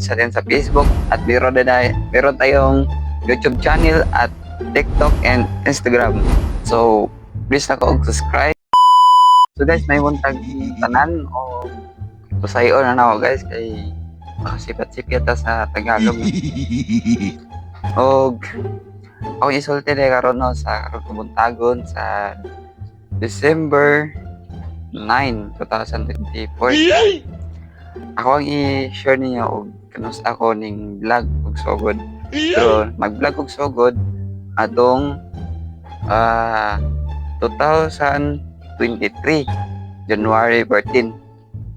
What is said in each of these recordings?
sa din sa Facebook at meron tayong YouTube channel at TikTok and Instagram. So, please na ko subscribe. So guys, may muntag tanan o pasayo na ako guys kay sipat-sipat sa Tagalog. Og ako isulti na karon no sa buntagon sa December 9, 2024. Ako ang i-share ninyo og kanus ako ning vlog og sugod. Pero mag-vlog og sugod atong 2023 January 14.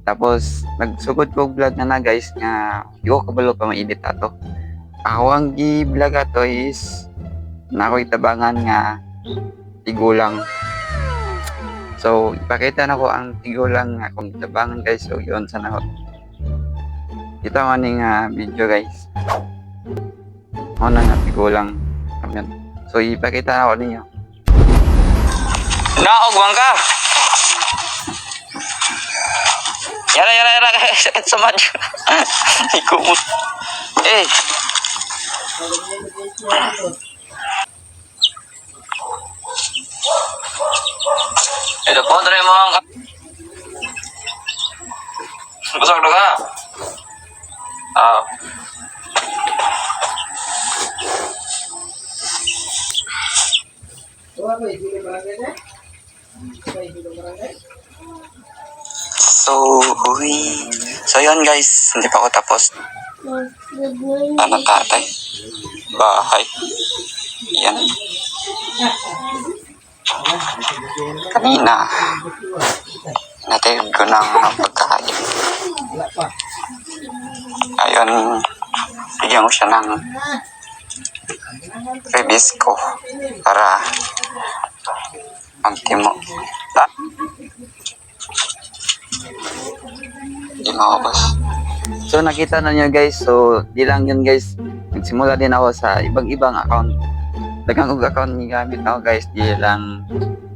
Tapos nagsugod ko vlog na guys nga yo kabalo pa mainit ato. Ako ang gi-vlog ato is na ako itabangan nga tigulang. So ipakita na ko ang tigulang nga akong itabangan guys. So yun sana ko. Ito ang aning video guys. Ano nga tigulang. Ayan. So ipakita na ko ninyo. Naogwang ka! Yara, sakit sa madyo. Ikumot. Eh! Ito po, try mo ang... Busog na ka? So yun guys, hindi pa ako tapos. Anak tatay. Bahay. Yan. Kanina, natayog ko ng pagkain. Ayun, bigyan ko siya ng rebisco para magtimo. Hindi makabas. So nakita na nyo guys, so di lang yun guys, nagsimula din ako sa ibang account. Dagang kong account ni gamit ako guys, di lang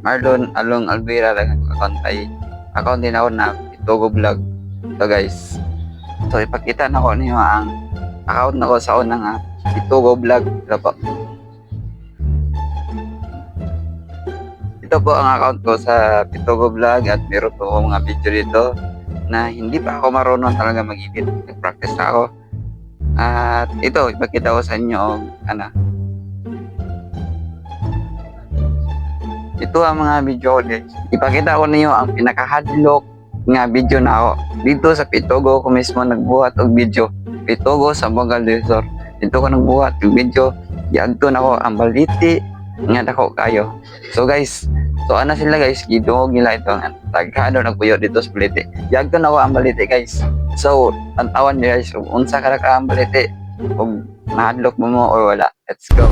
Marlon Along Alvera, dagang kong account ay account din ako na Itogo Vlog. So guys, so ipakita na ko niyo ang account na ko sa unang Itogo Vlog. Ito po. Ito po ang account ko sa Itogo Vlog at meron po ako mga video dito na hindi pa ako marunong talaga mag-edit. Nag-practice na ako. At ito, ipakita ko sa inyo ito ang mga video ko guys. Ipakita ko ninyo ang pinaka-hadlock nga video na ako. Dito sa Pitogo ko mismo nagbuhat og video. Pitogo sa Bogal Resort. Dito ko nagbuhat og video. Giadto na ako ang baliti nga dako kayo. So guys, so ana sila guys, gidungog nila ito nga tagkano nagpuyo dito sa baliti. Giadto na ako ang baliti guys. So, ang tawan niyo guys, unsa ka ka ang baliti? Kung nahadlock mo or wala. Let's go.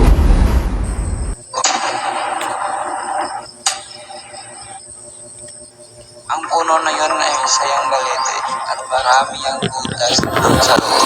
Ang puno na yun ay sayang balete at marami ang butas sa loob.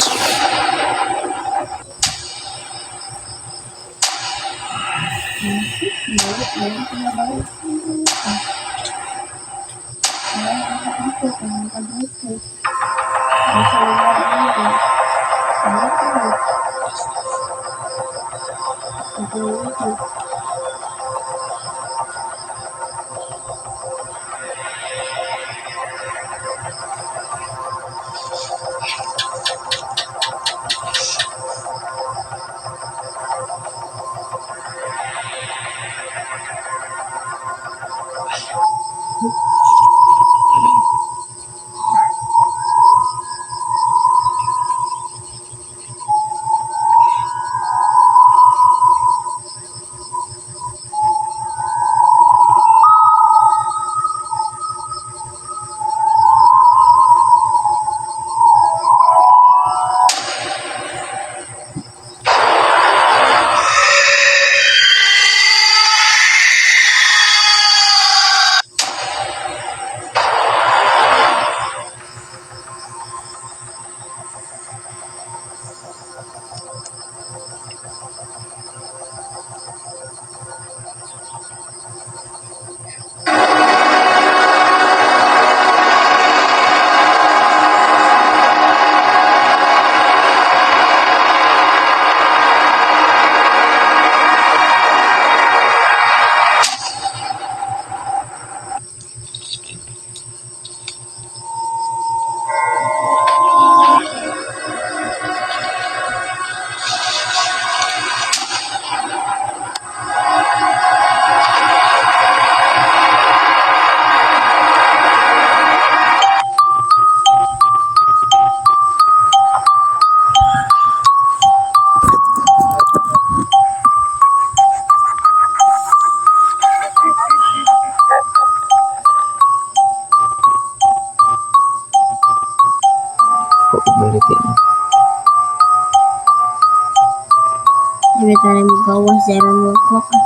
kita na magawas zero mo po ka.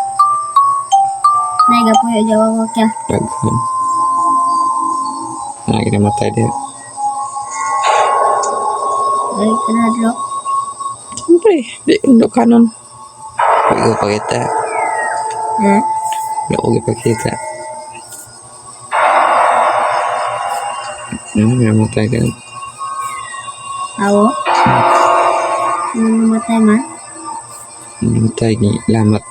Naiga po yung jawa kya. Daghan. Namatay din. Ay, kanadlo. Siyempre, di undo kanon. Huwag ko pakita. Ha? Huwag ko pakita. Namatay din. Awo? Namatay man? Namatay ni Lamat.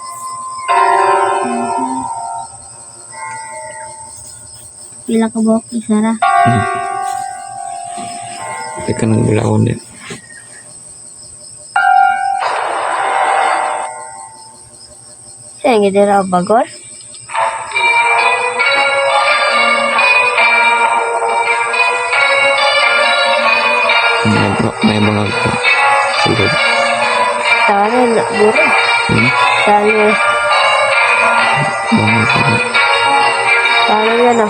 Pila ka buhok isara. Teka nang bulaon din. Siya yung gidira bagor? May mga sulod. Tawala na buro. Talo. Talo na no.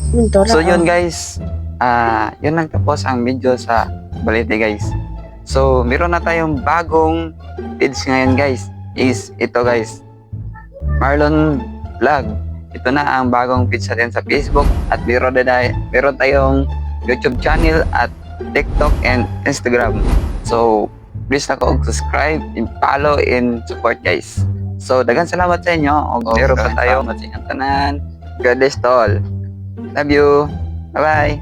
Mentora. So yun guys, yun nagtapos ang video sa Balete guys. So meron na tayong bagong page ngayon guys. Is ito guys, Marlon Vlog. Ito na ang bagong page natin sa Facebook at meron tayong YouTube channel at TikTok and Instagram. So please na ko subscribe, follow and support guys. So daghang salamat sa inyo. Og meron pa tayo sa inyong tanan. God bless to all. Love you. Bye-bye.